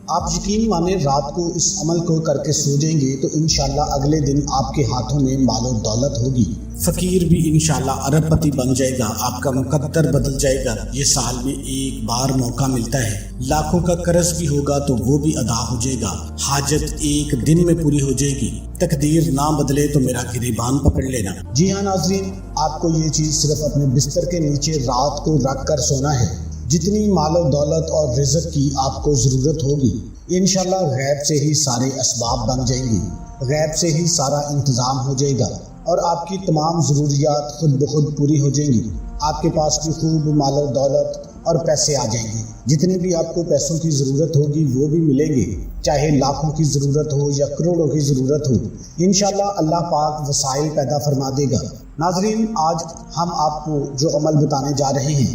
آپ یقین مانیں رات کو اس عمل کو کر کے سو جائیں گے تو انشاءاللہ اگلے دن آپ کے ہاتھوں میں مال و دولت ہوگی، فقیر بھی انشاءاللہ ارب پتی بن جائے گا، آپ کا مقدر بدل جائے گا۔ یہ سال میں ایک بار موقع ملتا ہے، لاکھوں کا قرض بھی ہوگا تو وہ بھی ادا ہو جائے گا، حاجت ایک دن میں پوری ہو جائے گی، تقدیر نہ بدلے تو میرا گریبان پکڑ لینا۔ جی ہاں ناظرین، آپ کو یہ چیز صرف اپنے بستر کے نیچے رات کو رکھ کر سونا ہے۔ جتنی مال و دولت اور رزق کی آپ کو ضرورت ہوگی انشاءاللہ غیب سے ہی سارے اسباب بن جائیں گے، غیب سے ہی سارا انتظام ہو جائے گا اور آپ کی تمام ضروریات خود بخود پوری ہو جائیں گی۔ آپ کے پاس بھی خوب مال و دولت اور پیسے آ جائیں گے، جتنی بھی آپ کو پیسوں کی ضرورت ہوگی وہ بھی ملیں گے، چاہے لاکھوں کی ضرورت ہو یا کروڑوں کی ضرورت ہو، انشاءاللہ اللہ پاک وسائل پیدا فرما دے گا۔ ناظرین، آج ہم آپ کو جو عمل بتانے جا رہے ہیں،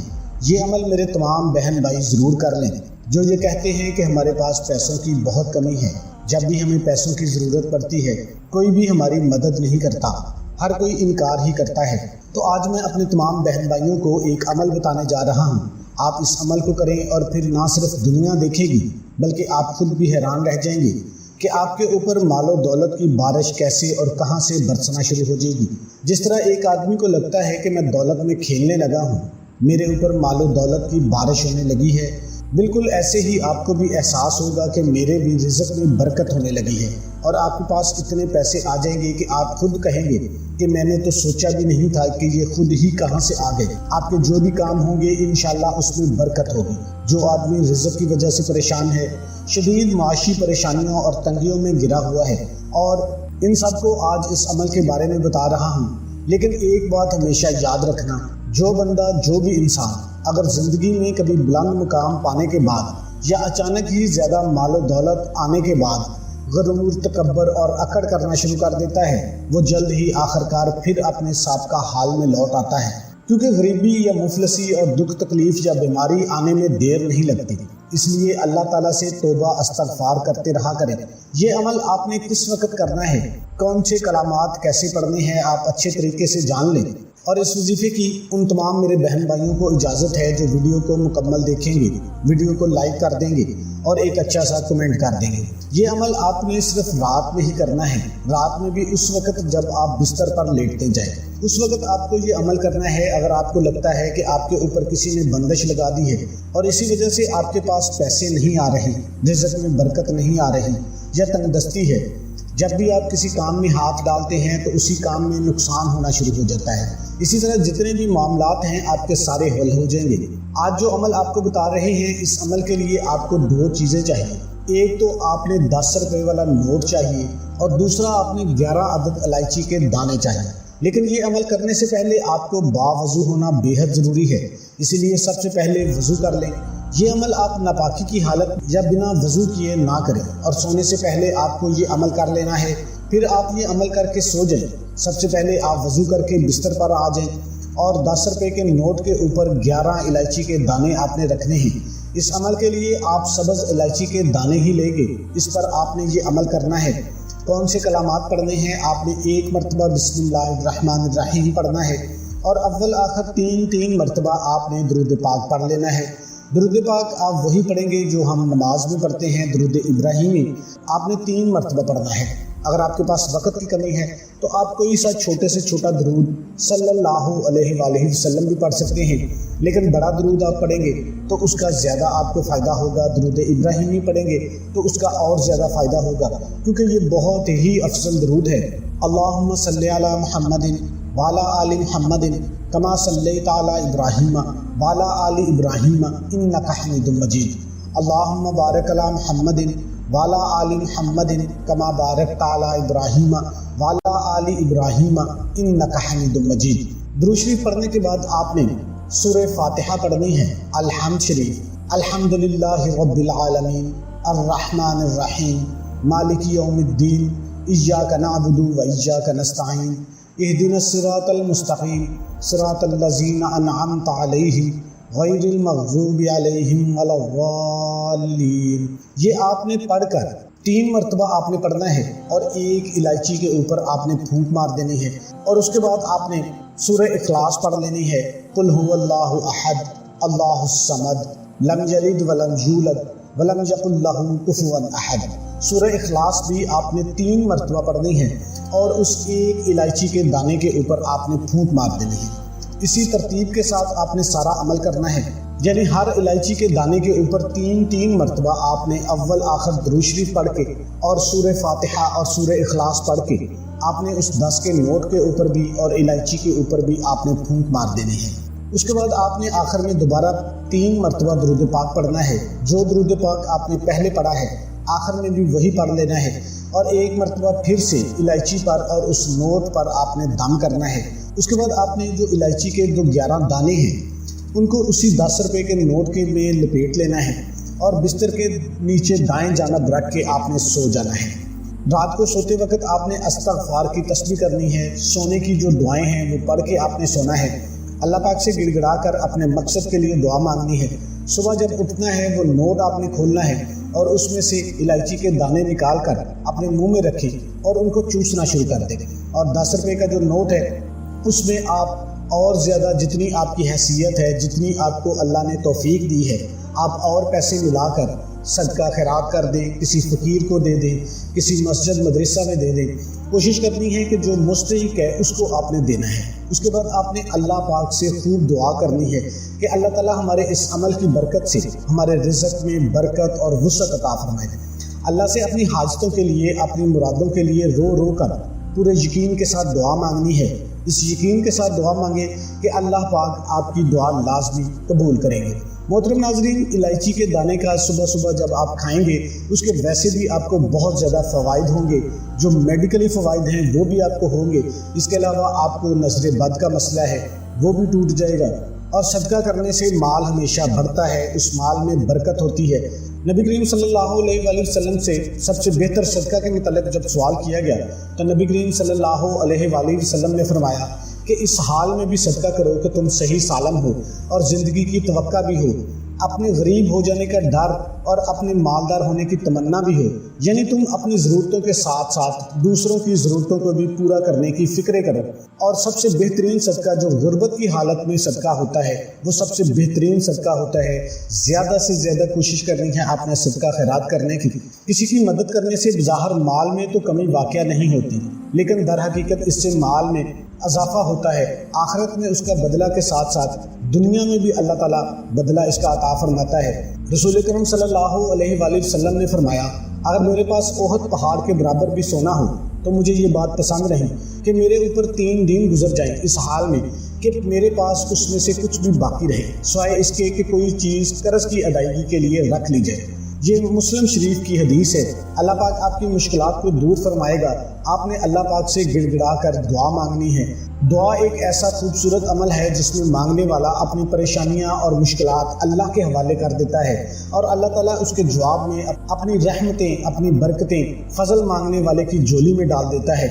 یہ عمل میرے تمام بہن بھائی ضرور کر لیں جو یہ کہتے ہیں کہ ہمارے پاس پیسوں کی بہت کمی ہے، جب بھی ہمیں پیسوں کی ضرورت پڑتی ہے کوئی بھی ہماری مدد نہیں کرتا، ہر کوئی انکار ہی کرتا ہے۔ تو آج میں اپنے تمام بہن بھائیوں کو ایک عمل بتانے جا رہا ہوں، آپ اس عمل کو کریں اور پھر نہ صرف دنیا دیکھے گی بلکہ آپ خود بھی حیران رہ جائیں گے کہ آپ کے اوپر مال و دولت کی بارش کیسے اور کہاں سے برسنا شروع ہو جائے گی۔ جس طرح ایک آدمی کو لگتا ہے کہ میں دولت میں کھیلنے لگا ہوں، میرے اوپر مال و دولت کی بارش ہونے لگی ہے، بالکل ایسے ہی آپ کو بھی احساس ہوگا کہ میرے بھی رزق میں برکت ہونے لگی ہے اور آپ کے پاس اتنے پیسے آ جائیں گے کہ آپ خود کہیں گے کہ میں نے تو سوچا بھی نہیں تھا کہ یہ خود ہی کہاں سے آ گئے۔ آپ کے جو بھی کام ہوں گے انشاءاللہ اس میں برکت ہوگی۔ جو آدمی رزق کی وجہ سے پریشان ہے، شدید معاشی پریشانیوں اور تنگیوں میں گرا ہوا ہے، اور ان سب کو آج اس عمل کے بارے میں بتا رہا ہوں، لیکن ایک بات ہمیشہ یاد رکھنا، جو بندہ، جو بھی انسان اگر زندگی میں کبھی بلند مقام پانے کے بعد یا اچانک ہی زیادہ مال و دولت آنے کے بعد غرور، تکبر اور اکڑ کرنا شروع کر دیتا ہے، وہ جلد ہی آخرکار پھر اپنے سابقہ حال میں لوٹ آتا ہے، کیونکہ غریبی یا مفلسی اور دکھ تکلیف یا بیماری آنے میں دیر نہیں لگتی۔ اس لیے اللہ تعالیٰ سے توبہ استغفار کرتے رہا کریں۔ یہ عمل آپ نے کس وقت کرنا ہے، کون سے کلمات کیسے پڑھنے ہیں، آپ اچھے طریقے سے جان لیں۔ اور اس وظیفے کی ان تمام میرے بہن بھائیوں کو اجازت ہے جو ویڈیو کو مکمل دیکھیں گے، ویڈیو کو لائک کر دیں گے اور ایک اچھا سا کمنٹ کر دیں گے۔ یہ عمل آپ نے صرف رات میں ہی کرنا ہے، رات میں بھی اس وقت جب آپ بستر پر لیٹتے جائیں، اس وقت آپ کو یہ عمل کرنا ہے۔ اگر آپ کو لگتا ہے کہ آپ کے اوپر کسی نے بندش لگا دی ہے اور اسی وجہ سے آپ کے پاس پیسے نہیں آ رہے، رزق میں برکت نہیں آ رہی یا تنگ دستی ہے، جب بھی آپ کسی کام میں ہاتھ ڈالتے ہیں تو اسی کام میں نقصان ہونا شروع ہو جاتا ہے، اسی طرح جتنے بھی معاملات ہیں آپ کے سارے حل ہو جائیں گے۔ آج جو عمل آپ کو بتا رہے ہیں، اس عمل کے لیے آپ کو دو چیزیں چاہیے۔ ایک تو آپ نے 10 روپے والا نوٹ چاہیے اور دوسرا آپ نے 11 عدد الائچی کے دانے چاہیے۔ لیکن یہ عمل کرنے سے پہلے آپ کو باوضو ہونا بے حد ضروری ہے، اسی لیے سب سے پہلے وضو کر لیں۔ یہ عمل آپ ناپاکی کی حالت یا بنا وضو کیے نہ کریں اور سونے سے پہلے آپ کو یہ عمل کر لینا ہے، پھر آپ یہ عمل کر کے سو جائیں۔ سب سے پہلے آپ وضو کر کے بستر پر آ جائیں اور 10 روپے کے نوٹ کے اوپر 11 الائچی کے دانے آپ نے رکھنے ہیں۔ اس عمل کے لیے آپ سبز الائچی کے دانے ہی لیں گے، اس پر آپ نے یہ عمل کرنا ہے۔ کون سے کلمات پڑھنے ہیں، آپ نے 1 مرتبہ بسم اللہ الرحمن الرحیم پڑھنا ہے اور اول آخر 3 مرتبہ آپ نے درود پاک پڑھ لینا ہے۔ درود پاک آپ وہی پڑھیں گے جو ہم نماز میں پڑھتے ہیں، درود ابراہیمی آپ نے 3 مرتبہ پڑھنا ہے۔ اگر آپ کے پاس وقت کی کمی ہے تو آپ کوئی سا چھوٹے سے چھوٹا درود صلی اللہ علیہ وآلہ وسلم بھی پڑھ سکتے ہیں، لیکن بڑا درود آپ پڑھیں گے تو اس کا زیادہ آپ کو فائدہ ہوگا۔ درود ابراہیمی پڑھیں گے تو اس کا اور زیادہ فائدہ ہوگا، کیونکہ یہ بہت ہی افضل درود ہے۔ اللہم صلی علی محمد وعلی آل محمد کما صلیت علی ابراہیم وعلی آل ابراہیم انک حمید مجید۔ اللہم بارک علی محمد وعلی آل محمد کما بارکت علی ابراہیم وعلی آل ابراہیم انک حمید مجید۔ درود شریف پڑھنے کے بعد آپ نے سورہ فاتحہ پڑھنی ہے، الحمد شریف، الحمدللہ رب العالمین الرحمن الرحیم مالک یوم الدین ایاک نعبد و ایاک نستعین اہدنا الصراط المستقیم صراط الذین انعمت علیہم غیر المغضوب علیہم ولا الضالین۔ یہ آپ نے پڑھ کر 3 مرتبہ آپ نے پڑھنا ہے اور 1 الائچی کے اوپر آپ نے پھونک مار دینی ہے، اور اس کے بعد آپ نے سورہ اخلاص پڑھ لینی ہے، قل هو اللہ احد اللہ الصمد لم یلد ولم یولد وَلَمْ يَكُنْ لَهُ كُفُوًا أَحَدٌ۔ سورہ اخلاص بھی آپ نے 3 مرتبہ پڑھنی ہے اور اس ایک الائچی کے دانے کے اوپر آپ نے پھونک مار دینی ہے۔ اسی ترتیب کے ساتھ آپ نے سارا عمل کرنا ہے، یعنی ہر الائچی کے دانے کے اوپر 3 مرتبہ آپ نے اول آخر درود شریف پڑھ کے اور سورہ فاتحہ اور سورہ اخلاص پڑھ کے آپ نے اس 10 کے نوٹ کے اوپر بھی اور الائچی کے اوپر بھی آپ نے پھونک مار دینی ہے۔ اس کے بعد آپ نے آخر میں دوبارہ 3 مرتبہ درود پاک پڑھنا ہے۔ جو درود پاک آپ نے پہلے پڑھا ہے آخر میں بھی وہی پڑھ لینا ہے، اور 1 مرتبہ پھر سے الائچی پر اور اس نوٹ پر آپ نے دم کرنا ہے۔ اس کے بعد آپ نے جو الائچی کے جو 11 دانے ہیں ان کو اسی 10 روپے کے نوٹ کے میں لپیٹ لینا ہے اور بستر کے نیچے دائیں جانب رکھ کے آپ نے سو جانا ہے۔ رات کو سوتے وقت آپ نے استغفار کی تسبیح کرنی ہے، سونے کی جو دعائیں ہیں وہ پڑھ کے آپ نے سونا ہے، اللہ پاک سے گڑ گڑا کر اپنے مقصد کے لیے دعا مانگنی ہے۔ صبح جب اٹھنا ہے وہ نوٹ آپ نے کھولنا ہے اور اس میں سے الائچی کے دانے نکال کر اپنے منہ میں رکھیں اور ان کو چوسنا شروع کر دیں، اور 10 روپے کا جو نوٹ ہے اس میں آپ اور زیادہ جتنی آپ کی حیثیت ہے، جتنی آپ کو اللہ نے توفیق دی ہے، آپ اور پیسے ملا کر صدقہ خیرات کر دیں، کسی فقیر کو دے دیں، کسی مسجد مدرسہ میں دے دیں۔ کوشش کرنی ہے کہ جو مستحق ہے اس کو آپ نے دینا ہے۔ اس کے بعد آپ نے اللہ پاک سے خوب دعا کرنی ہے کہ اللہ تعالیٰ ہمارے اس عمل کی برکت سے ہمارے رزق میں برکت اور وسعت عطا فرمائے۔ اللہ سے اپنی حاجتوں کے لیے، اپنی مرادوں کے لیے رو رو کر پورے یقین کے ساتھ دعا مانگنی ہے۔ اس یقین کے ساتھ دعا مانگیں کہ اللہ پاک آپ کی دعا لازمی قبول کریں گے۔ محترم ناظرین، الائچی کے دانے کا صبح صبح جب آپ کھائیں گے اس کے ویسے بھی آپ کو بہت زیادہ فوائد ہوں گے، جو میڈیکلی فوائد ہیں وہ بھی آپ کو ہوں گے۔ اس کے علاوہ آپ کو نظر بد کا مسئلہ ہے وہ بھی ٹوٹ جائے گا، اور صدقہ کرنے سے مال ہمیشہ بڑھتا ہے، اس مال میں برکت ہوتی ہے۔ نبی کریم صلی اللہ علیہ وآلہ وسلم سے سب سے بہتر صدقہ کے متعلق جب سوال کیا گیا تو نبی کریم صلی اللہ علیہ وآلہ وسلم نے فرمایا کہ اس حال میں بھی صدقہ کرو کہ تم صحیح سالم ہو اور زندگی کی توقع بھی ہو، اپنے غریب ہو جانے کا ڈر اور اپنے مالدار ہونے کی تمنا بھی ہو، یعنی تم اپنی ضرورتوں کے ساتھ ساتھ دوسروں کی ضرورتوں کو بھی پورا کرنے کی فکریں کرو۔ اور سب سے بہترین صدقہ جو غربت کی حالت میں صدقہ ہوتا ہے وہ سب سے بہترین صدقہ ہوتا ہے۔ زیادہ سے زیادہ کوشش کرنی ہے آپ نے صدقہ خیرات کرنے کی۔ کسی کی مدد کرنے سے بظاہر مال میں تو کمی واقع نہیں ہوتی، لیکن در حقیقت اس سے مال میں اضافہ ہوتا ہے، آخرت میں اس کا بدلہ کے ساتھ ساتھ دنیا میں بھی اللہ تعالیٰ بدلہ اس کا عطا فرماتا ہے۔ رسول کرم صلی اللہ علیہ وآلہ وسلم نے فرمایا، اگر میرے پاس احد پہاڑ کے برابر بھی سونا ہو تو مجھے یہ بات پسند نہیں کہ میرے اوپر 3 دن گزر جائیں اس حال میں کہ میرے پاس اس میں سے کچھ بھی باقی رہے، سوائے اس کے کہ کوئی چیز قرض کی ادائیگی کے لیے رکھ لی جائے۔ یہ مسلم شریف کی حدیث ہے۔ اللہ پاک آپ کی مشکلات کو دور فرمائے گا۔ آپ نے اللہ پاک سے گڑ گڑا کر دعا مانگنی ہے۔ دعا ایک ایسا خوبصورت عمل ہے جس میں مانگنے والا اپنی پریشانیاں اور مشکلات اللہ کے حوالے کر دیتا ہے، اور اللہ تعالیٰ اس کے جواب میں اپنی رحمتیں، اپنی برکتیں فضل مانگنے والے کی جھولی میں ڈال دیتا ہے۔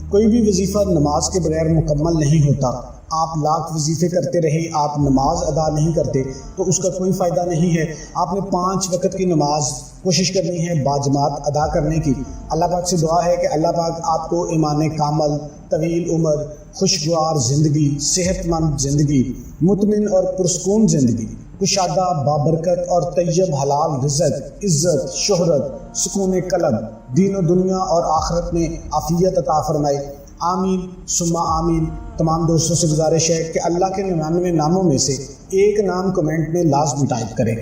کوئی بھی وظیفہ نماز کے بغیر مکمل نہیں ہوتا۔ آپ لاکھ وظیفے کرتے رہیں، آپ نماز ادا نہیں کرتے تو اس کا کوئی فائدہ نہیں ہے۔ آپ نے 5 وقت کی نماز کوشش کرنی ہے باجماعت ادا کرنے کی۔ اللہ پاک سے دعا ہے کہ اللہ پاک آپ کو ایمان کامل، طویل عمر، خوشگوار زندگی، صحت مند زندگی، مطمئن اور پرسکون زندگی، کشادہ بابرکت اور طیب حلال رزق، عزت، شہرت، سکون قلب، دین و دنیا اور آخرت میں عافیت عطا فرمائے۔ آمین ثم آمین۔ تمام دوستوں سے گزارش ہے کہ اللہ کے 99 ناموں میں سے ایک نام کمنٹ میں لازمی ٹائپ کریں۔